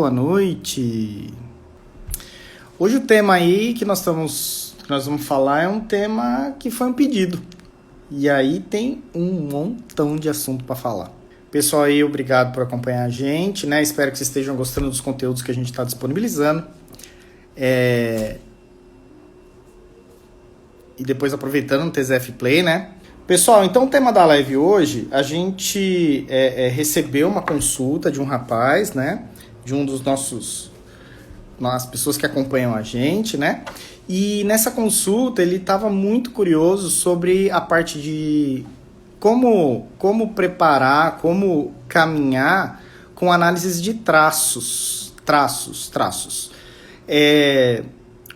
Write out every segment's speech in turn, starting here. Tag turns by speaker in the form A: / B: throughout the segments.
A: boa noite. Hoje o tema aí que nós vamos falar é um tema que foi um pedido. E aí tem um montão de assunto para falar. Pessoal aí, obrigado por acompanhar a gente, né? Espero que vocês estejam gostando dos conteúdos que a gente está disponibilizando. E depois aproveitando o TZF Play, né? Pessoal, então o tema da live hoje, a gente recebeu uma consulta de um rapaz, né? De um dos as pessoas que acompanham a gente, né? E nessa consulta ele estava muito curioso sobre a parte de como preparar, como caminhar com análises de traços.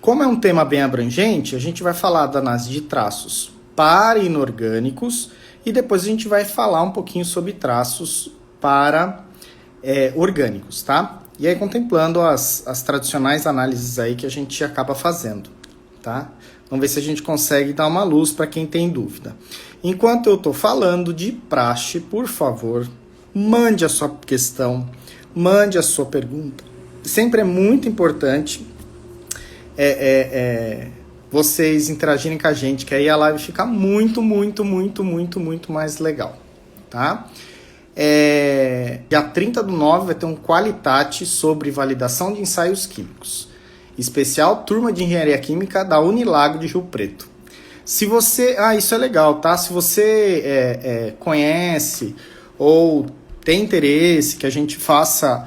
A: Como é um tema bem abrangente, a gente vai falar da análise de traços para inorgânicos e depois a gente vai falar um pouquinho sobre traços para orgânicos, tá? E aí contemplando as tradicionais análises aí que a gente acaba fazendo, tá? Vamos ver se a gente consegue dar uma luz para quem tem dúvida. Enquanto eu estou falando de praxe, por favor, mande a sua questão, mande a sua pergunta. Sempre é muito importante vocês interagirem com a gente, que aí a live fica muito mais legal, tá? Dia 30/9 vai ter um Qualitate sobre validação de ensaios químicos. Especial turma de Engenharia Química da Unilago de Rio Preto. Se você... isso é legal, tá? Se você conhece ou tem interesse que a gente faça...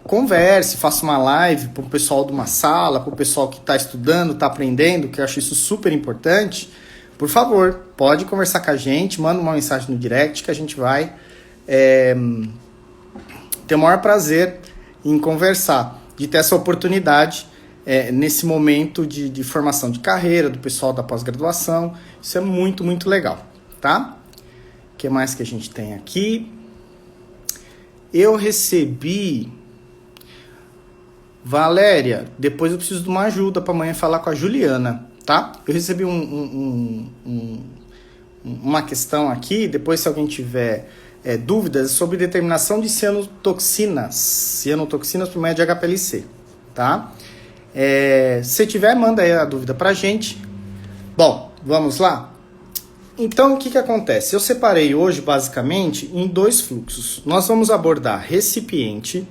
A: converse, faça uma live para o pessoal de uma sala, para o pessoal que está estudando, está aprendendo, que eu acho isso super importante, por favor, pode conversar com a gente, manda uma mensagem no direct que a gente vai ter o maior prazer em conversar, de ter essa oportunidade nesse momento de formação de carreira, do pessoal da pós-graduação. Isso é muito legal, tá? O que mais que a gente tem aqui? Eu recebi... Valéria, depois eu preciso de uma ajuda para amanhã falar com a Juliana, tá? Eu recebi uma questão aqui, depois se alguém tiver dúvidas, sobre determinação de cianotoxinas por meio de HPLC, tá? Se tiver, manda aí a dúvida pra gente. Bom, vamos lá? Então, o que acontece? Eu separei hoje, basicamente, em 2 fluxos. Nós vamos abordar recipiente,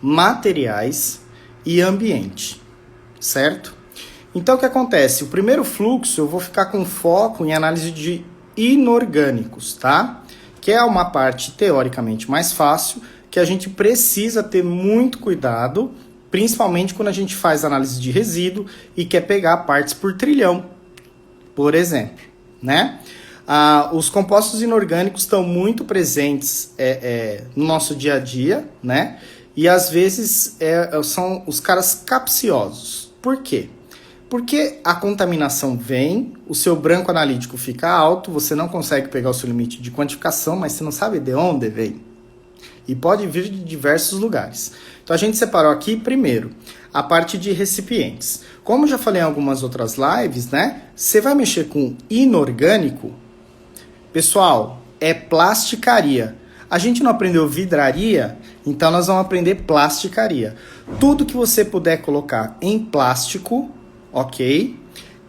A: materiais e ambiente, certo? Então, o que acontece? O primeiro fluxo, eu vou ficar com foco em análise de inorgânicos, tá? Que é uma parte, teoricamente, mais fácil, que a gente precisa ter muito cuidado, principalmente quando a gente faz análise de resíduo e quer pegar partes por trilhão, por exemplo, né? Os compostos inorgânicos estão muito presentes no nosso dia a dia, né? E às vezes são os caras capciosos. Por quê? Porque a contaminação vem, o seu branco analítico fica alto, você não consegue pegar o seu limite de quantificação, mas você não sabe de onde vem. E pode vir de diversos lugares. Então a gente separou aqui, primeiro, a parte de recipientes. Como já falei em algumas outras lives, né? Você vai mexer com inorgânico, pessoal, é plasticaria. A gente não aprendeu vidraria, então nós vamos aprender plasticaria. Tudo que você puder colocar em plástico, ok?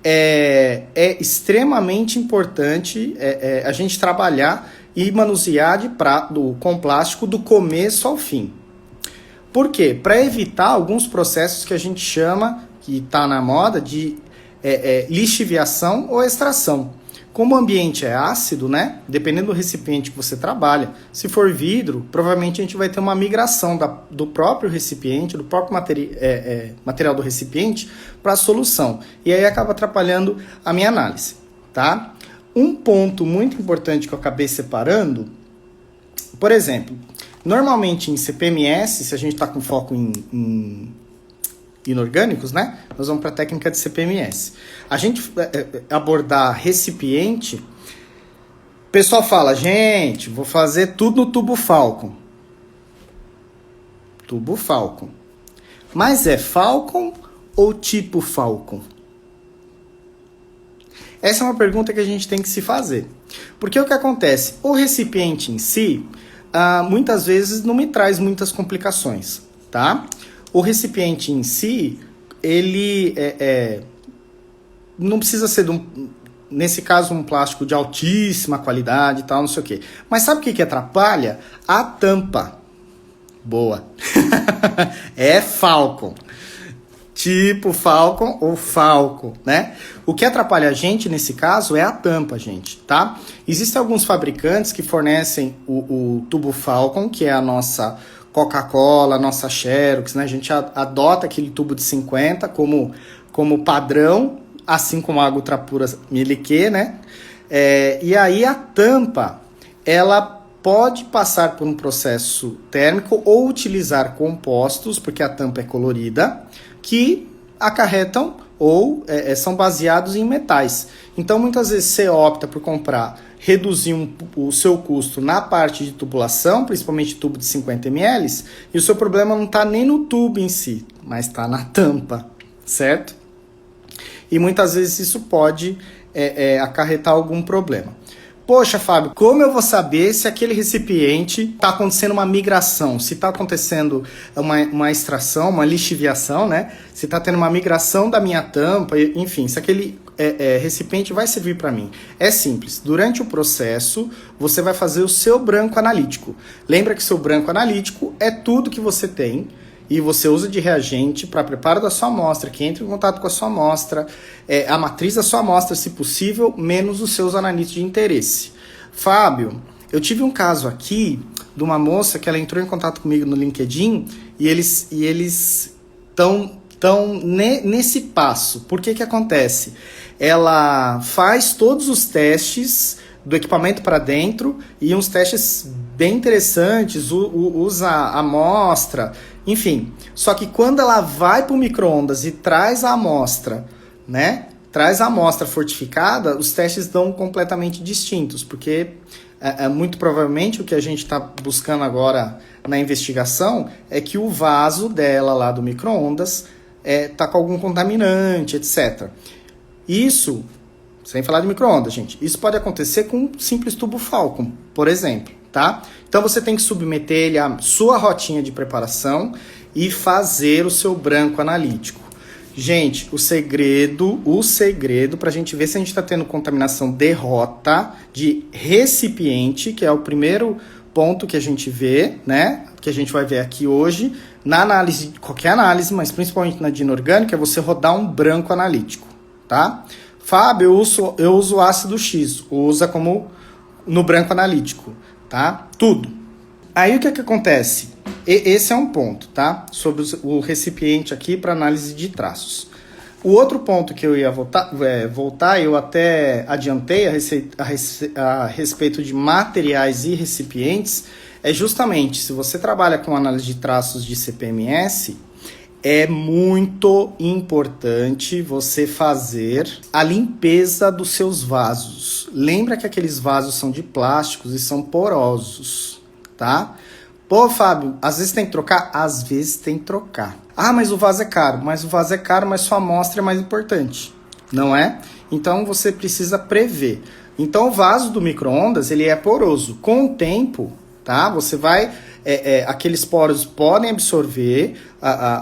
A: É extremamente importante a gente trabalhar e manusear com plástico do começo ao fim. Por quê? Para evitar alguns processos que a gente chama, que está na moda, de lixiviação ou extração. Como o ambiente é ácido, né? Dependendo do recipiente que você trabalha, se for vidro, provavelmente a gente vai ter uma migração do próprio recipiente, do próprio material do recipiente para a solução. E aí acaba atrapalhando a minha análise, tá? Um ponto muito importante que eu acabei separando, por exemplo, normalmente em CPMS, se a gente está com foco em inorgânicos, né? Nós vamos para a técnica de CPMS. A gente abordar recipiente, o pessoal fala, gente, vou fazer tudo no tubo Falcon. Tubo Falcon. Mas é Falcon ou tipo Falcon? Essa é uma pergunta que a gente tem que se fazer. Porque o que acontece? O recipiente em si, muitas vezes não me traz muitas complicações, tá? O recipiente em si, ele não precisa ser, nesse caso, um plástico de altíssima qualidade e tal, não sei o quê. Mas sabe o que atrapalha? A tampa. Boa. É Falcon. Tipo Falcon ou Falco, né? O que atrapalha a gente, nesse caso, é a tampa, gente, tá? Existem alguns fabricantes que fornecem o tubo Falcon, que é a nossa Coca-Cola, a nossa Xerox, né? A gente adota aquele tubo de 50 como padrão, assim como a água ultrapura Miele, né? E aí a tampa, ela pode passar por um processo térmico ou utilizar compostos, porque a tampa é colorida, que acarretam ou são baseados em metais. Então, muitas vezes você opta por reduzir o seu custo na parte de tubulação, principalmente tubo de 50 ml, e o seu problema não está nem no tubo em si, mas está na tampa, certo? E muitas vezes isso pode acarretar algum problema. Poxa, Fábio, como eu vou saber se aquele recipiente está acontecendo uma migração, se está acontecendo uma extração, uma lixiviação, né? Se está tendo uma migração da minha tampa, enfim, se aquele recipiente vai servir para mim. É simples, durante o processo você vai fazer o seu branco analítico. Lembra que seu branco analítico é tudo que você tem e você usa de reagente para preparo da sua amostra, que entra em contato com a sua amostra, a matriz da sua amostra, se possível, menos os seus analitos de interesse. Fábio, eu tive um caso aqui de uma moça que ela entrou em contato comigo no LinkedIn e eles estão nesse passo. Por que acontece? Ela faz todos os testes do equipamento para dentro e uns testes bem interessantes, usa a amostra, enfim. Só que quando ela vai para o micro-ondas e traz a amostra, né? Traz a amostra fortificada, os testes dão completamente distintos, porque muito provavelmente o que a gente está buscando agora na investigação é que o vaso dela lá do micro-ondas está com algum contaminante, etc. Isso, sem falar de micro-ondas, gente, isso pode acontecer com um simples tubo Falcon, por exemplo, tá? Então você tem que submeter ele à sua rotinha de preparação e fazer o seu branco analítico. Gente, o segredo para a gente ver se a gente está tendo contaminação de rota, de recipiente, que é o primeiro ponto que a gente vê, né? Que a gente vai ver aqui hoje, na análise, qualquer análise, mas principalmente na de inorgânica, é você rodar um branco analítico, tá? Fábio, eu uso ácido X, usa como no branco analítico, tá? Tudo. Aí o que acontece? Esse é um ponto, tá? Sobre o recipiente aqui para análise de traços. O outro ponto que eu ia voltar, eu até adiantei a respeito de materiais e recipientes, é justamente, se você trabalha com análise de traços de CPMS, é muito importante você fazer a limpeza dos seus vasos. Lembra que aqueles vasos são de plásticos e são porosos, tá? Pô, Fábio, às vezes tem que trocar? Às vezes tem que trocar. Ah, mas o vaso é caro. Mas o vaso é caro, mas sua amostra é mais importante, não é? Então você precisa prever. Então o vaso do micro-ondas, ele é poroso. Com o tempo, tá? Você vai... aqueles poros podem absorver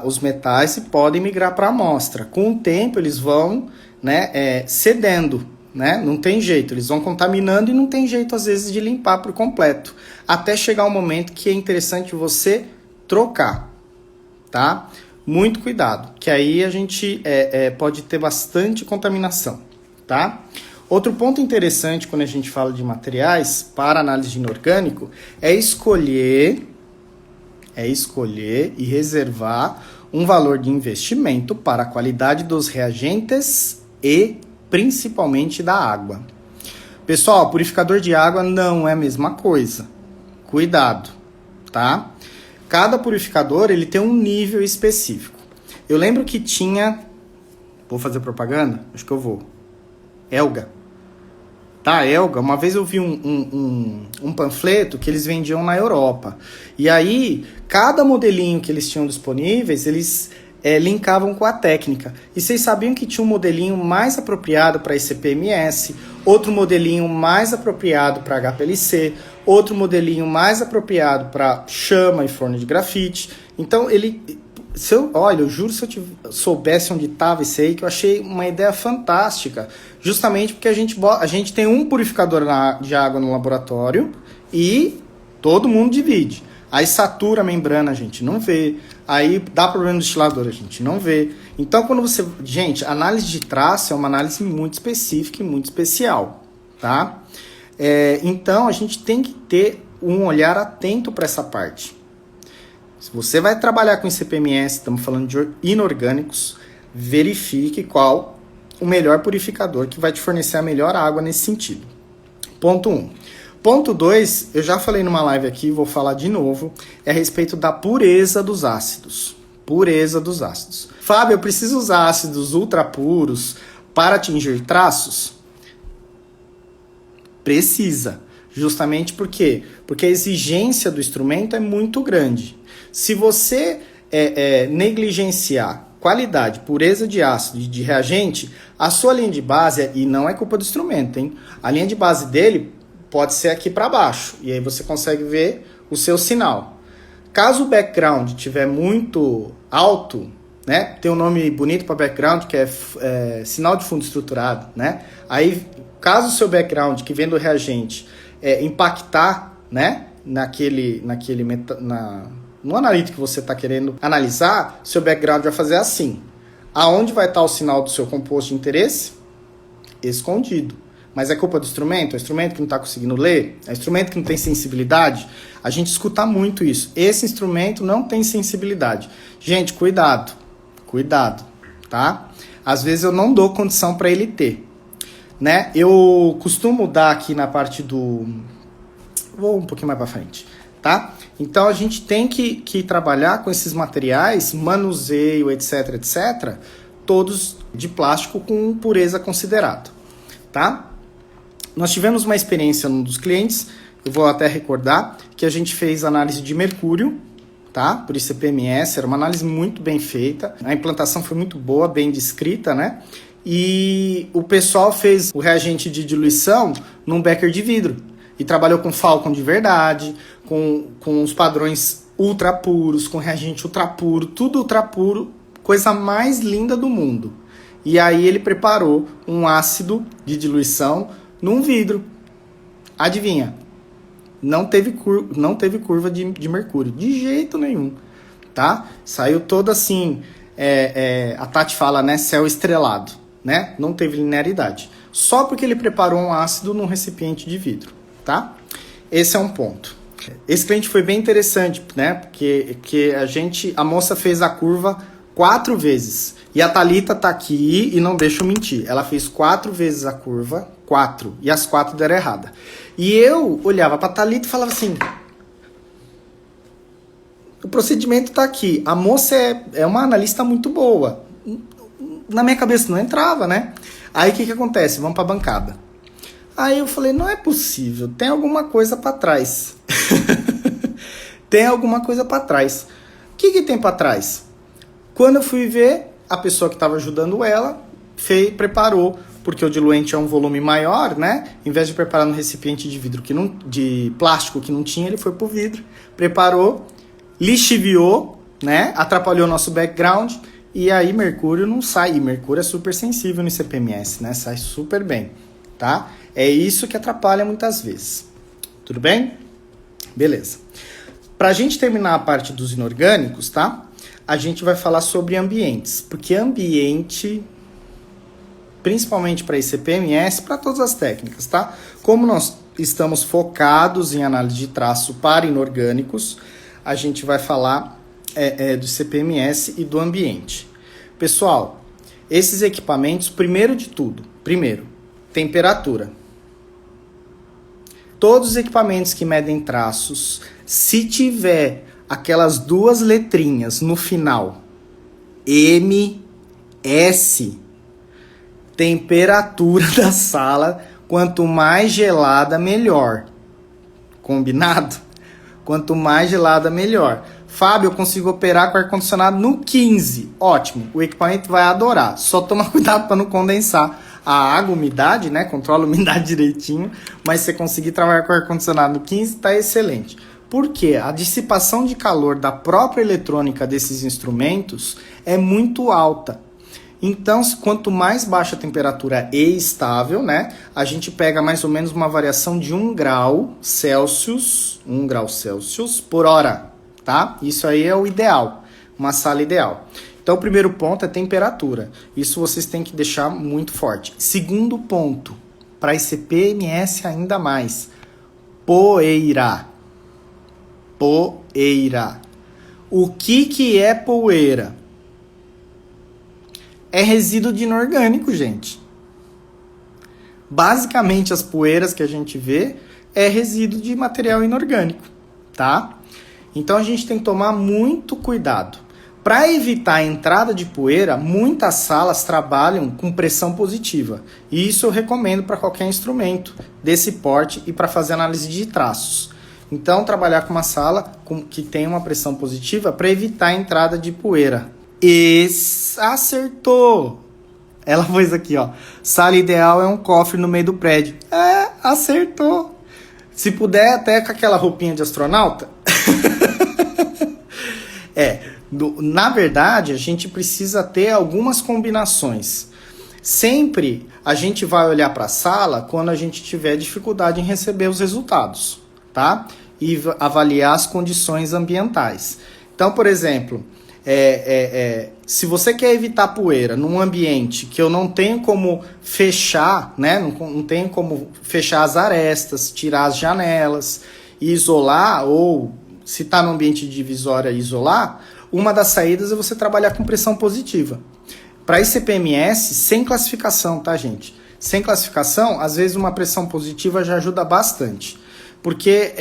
A: os metais e podem migrar para a amostra. Com o tempo, eles vão, né, cedendo. Né? Não tem jeito, eles vão contaminando e não tem jeito às vezes de limpar por completo, até chegar um momento que é interessante você trocar, tá? Muito cuidado, que aí a gente pode ter bastante contaminação, tá? Outro ponto interessante quando a gente fala de materiais para análise de inorgânico é escolher e reservar um valor de investimento para a qualidade dos reagentes e principalmente da água. Pessoal, purificador de água não é a mesma coisa. Cuidado, tá? Cada purificador, ele tem um nível específico. Eu lembro que tinha... Vou fazer propaganda? Acho que eu vou. Elga. Tá, Elga. Uma vez eu vi um panfleto que eles vendiam na Europa. E aí, cada modelinho que eles tinham disponíveis, eles... linkavam com a técnica. E vocês sabiam que tinha um modelinho mais apropriado para ICP-MS, outro modelinho mais apropriado para HPLC, outro modelinho mais apropriado para chama e forno de grafite. Então, Olha, eu juro, se eu soubesse onde estava isso aí, que eu achei uma ideia fantástica. Justamente porque a gente tem um purificador de água no laboratório e todo mundo divide. Aí satura a membrana, a gente não vê. Aí dá problema no destilador, a gente não vê. Então, quando você... Gente, análise de traço é uma análise muito específica e muito especial, tá? Então, a gente tem que ter um olhar atento para essa parte. Se você vai trabalhar com ICP-MS, estamos falando de inorgânicos, verifique qual o melhor purificador que vai te fornecer a melhor água nesse sentido. Ponto 1. Ponto 2, eu já falei numa live aqui, vou falar de novo, é a respeito da pureza dos ácidos. Pureza dos ácidos. Fábio, eu preciso usar ácidos ultra puros para atingir traços? Precisa. Justamente por quê? Porque a exigência do instrumento é muito grande. Se você negligenciar qualidade, pureza de ácido e de reagente, a sua linha de base, e não é culpa do instrumento, hein? A linha de base dele pode ser aqui para baixo, e aí você consegue ver o seu sinal. Caso o background estiver muito alto, né? Tem um nome bonito para background, que é sinal de fundo estruturado, né? Aí, caso o seu background, que vem do reagente, impactar, né? No analítico que você está querendo analisar, seu background vai fazer assim. Aonde vai estar o sinal do seu composto de interesse? Escondido. Mas é culpa do instrumento? É o instrumento que não está conseguindo ler? É o instrumento que não tem sensibilidade? A gente escuta muito isso. Esse instrumento não tem sensibilidade. Gente, cuidado. Cuidado, tá? Às vezes eu não dou condição para ele ter. Né? Eu costumo dar aqui na parte do... Vou um pouquinho mais para frente, tá? Então a gente tem que trabalhar com esses materiais, manuseio, etc, etc, todos de plástico com pureza considerada, tá? Nós tivemos uma experiência num dos clientes, eu vou até recordar, que a gente fez análise de mercúrio, tá? Por ICP-MS, era uma análise muito bem feita, a implantação foi muito boa, bem descrita, né? E o pessoal fez o reagente de diluição num becker de vidro. E trabalhou com Falcon de verdade, com os padrões ultra puros, com reagente ultra puro, tudo ultra puro, coisa mais linda do mundo. E aí ele preparou um ácido de diluição num vidro. Adivinha? Não teve curva de mercúrio, de jeito nenhum, tá? Saiu todo assim, a Tati fala, né, céu estrelado, né? Não teve linearidade. Só porque ele preparou um ácido num recipiente de vidro, tá? Esse é um ponto. Esse cliente foi bem interessante, né? Porque a moça fez a curva 4 vezes. E a Thalita tá aqui e não deixa eu mentir. Ela fez 4 vezes a curva, 4. E as 4 deram errada. E eu olhava pra Thalita e falava assim... O procedimento tá aqui. A moça é uma analista muito boa. Na minha cabeça não entrava, né? Aí o que acontece? Vamos pra bancada. Aí eu falei, não é possível, tem alguma coisa para trás. Tem alguma coisa para trás. O que tem para trás? Quando eu fui ver, a pessoa que estava ajudando ela preparou, porque o diluente é um volume maior, né? Em vez de preparar no recipiente de vidro de plástico que não tinha, ele foi pro vidro, preparou, lixiviou, né? Atrapalhou nosso background e aí mercúrio não sai. E mercúrio é super sensível no ICP-MS, né? Sai super bem, tá? É isso que atrapalha muitas vezes. Tudo bem? Beleza. Pra gente terminar a parte dos inorgânicos, tá? A gente vai falar sobre ambientes. Porque ambiente, principalmente para ICP-MS, para todas as técnicas, tá? Como nós estamos focados em análise de traço para inorgânicos, a gente vai falar do ICP-MS e do ambiente. Pessoal, esses equipamentos, primeiro, temperatura. Todos os equipamentos que medem traços, se tiver aquelas 2 letrinhas no final, MS, temperatura da sala, quanto mais gelada, melhor. Combinado? Quanto mais gelada, melhor. Fábio, eu consigo operar com ar-condicionado no 15. Ótimo, o equipamento vai adorar. Só toma cuidado para não condensar a água, umidade, né? Controla a umidade direitinho. Mas se você conseguir trabalhar com ar-condicionado no 15, tá excelente. Porque a dissipação de calor da própria eletrônica desses instrumentos é muito alta. Então, quanto mais baixa a temperatura e estável, né, a gente pega mais ou menos uma variação de 1 grau Celsius por hora, tá? Isso aí é o ideal, uma sala ideal. Então, o primeiro ponto é temperatura. Isso vocês têm que deixar muito forte. Segundo ponto, para esse PMS ainda mais, poeira. Poeira. O que é poeira? É resíduo de inorgânico, gente. Basicamente, as poeiras que a gente vê é resíduo de material inorgânico, tá? Então, a gente tem que tomar muito cuidado. Para evitar a entrada de poeira, muitas salas trabalham com pressão positiva. E isso eu recomendo para qualquer instrumento desse porte e para fazer análise de traços. Então, trabalhar com uma sala que tem uma pressão positiva para evitar a entrada de poeira. Acertou! Ela pôs aqui, ó. Sala ideal é um cofre no meio do prédio. Acertou! Se puder, até com aquela roupinha de astronauta. Na verdade, a gente precisa ter algumas combinações. Sempre a gente vai olhar para a sala quando a gente tiver dificuldade em receber os resultados, tá? E avaliar as condições ambientais. Então, por exemplo, se você quer evitar poeira num ambiente que eu não tenho como fechar, né? Não tenho como fechar as arestas, tirar as janelas, isolar, ou se está no ambiente divisória, isolar, uma das saídas é você trabalhar com pressão positiva. Para esse PMS, sem classificação, tá, gente? Sem classificação, às vezes uma pressão positiva já ajuda bastante. Porque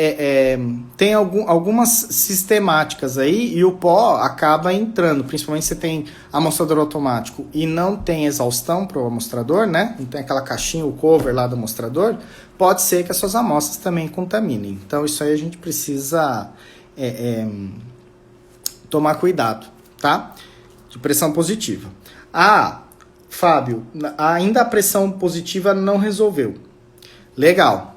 A: tem algumas sistemáticas aí e o pó acaba entrando, principalmente se você tem amostrador automático e não tem exaustão para o amostrador, né? Não tem aquela caixinha, o cover lá do amostrador, pode ser que as suas amostras também contaminem. Então isso aí a gente precisa tomar cuidado, tá? De pressão positiva. Fábio, ainda a pressão positiva não resolveu. Legal.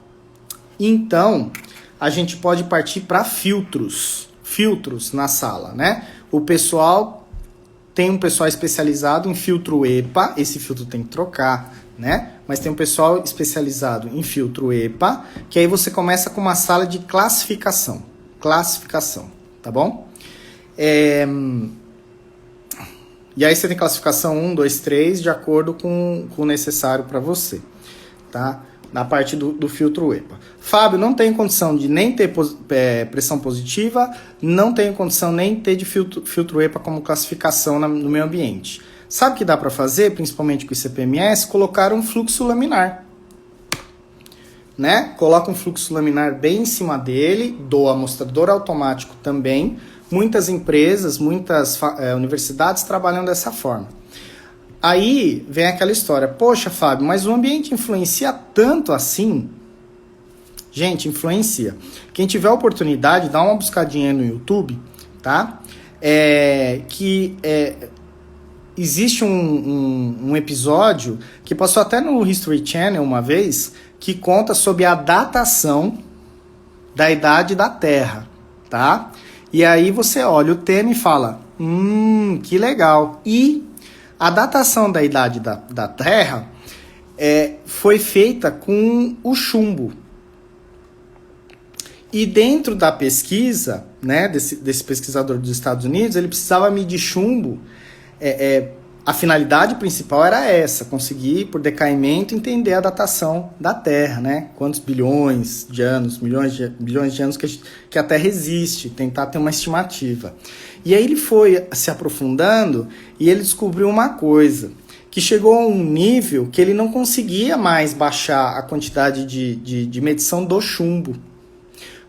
A: Então, a gente pode partir para filtros na sala, né? Tem um pessoal especializado em filtro EPA, esse filtro tem que trocar, né? Mas tem um pessoal especializado em filtro EPA, que aí você começa com uma sala de classificação, tá bom? E aí você tem classificação 1, 2, 3, de acordo com o necessário para você, tá? Na parte do filtro EPA. Fábio, não tem condição de nem ter pressão positiva, não tenho condição nem ter de filtro EPA como classificação no meu ambiente. Sabe o que dá para fazer, principalmente com o ICP-MS? Colocar um fluxo laminar. Né? Coloca um fluxo laminar bem em cima dele, do amostrador automático também. Muitas empresas, muitas universidades trabalham dessa forma. Aí vem aquela história, poxa, Fábio, mas o ambiente influencia tanto assim? Gente, influencia. Quem tiver a oportunidade, dá uma buscadinha no YouTube, tá? Existe um episódio que passou até no History Channel uma vez, que conta sobre a datação da idade da Terra, tá? E aí você olha o tema e fala, que legal. E a datação da idade da Terra foi feita com o chumbo. E dentro da pesquisa, né, desse pesquisador dos Estados Unidos, ele precisava medir chumbo. A finalidade principal era essa, conseguir, por decaimento, entender a datação da Terra, né? Quantos bilhões de anos, bilhões de anos que a Terra existe, tentar ter uma estimativa. E aí ele foi se aprofundando e ele descobriu uma coisa, que chegou a um nível que ele não conseguia mais baixar a quantidade de medição do chumbo.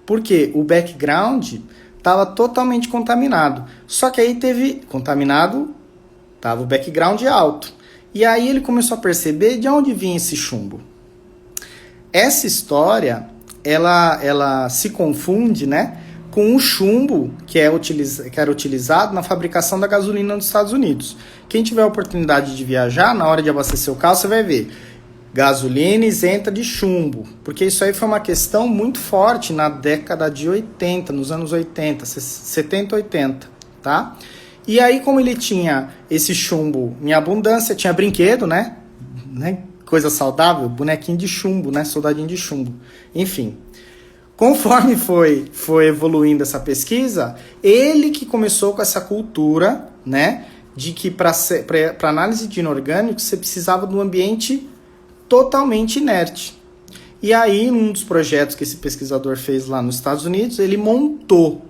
A: Porque o background estava totalmente contaminado. Só que aí teve contaminado, estava o background alto. E aí ele começou a perceber de onde vinha esse chumbo. Essa história, ela se confunde, né, com o chumbo que era utilizado na fabricação da gasolina nos Estados Unidos. Quem tiver a oportunidade de viajar, na hora de abastecer o carro, você vai ver. gasolina isenta de chumbo, porque isso aí foi uma questão muito forte na década de 80, nos anos 80, 70, 80, tá? E aí, como ele tinha esse chumbo em abundância, tinha brinquedo, né? Coisa saudável, bonequinho de chumbo, né? Soldadinho de chumbo. Enfim, conforme foi evoluindo essa pesquisa, ele que começou com essa cultura, né? De que para análise de inorgânicos você precisava de um ambiente totalmente inerte. E aí, num dos projetos que esse pesquisador fez lá nos Estados Unidos, ele montou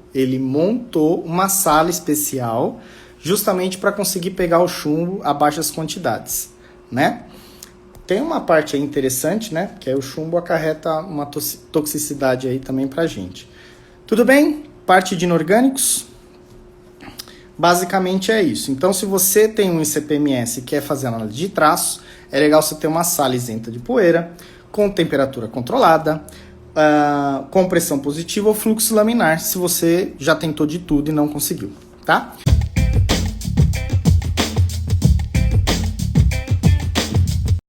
A: uma sala especial justamente para conseguir pegar o chumbo a baixas quantidades, né? Tem uma parte aí interessante, né? Que aí o chumbo acarreta uma toxicidade aí também pra gente. Tudo bem? Parte de inorgânicos? Basicamente é isso. Então, se você tem um ICP-MS e quer fazer análise de traços, é legal você ter uma sala isenta de poeira, com temperatura controlada, com pressão positiva ou fluxo laminar, se você já tentou de tudo e não conseguiu, tá?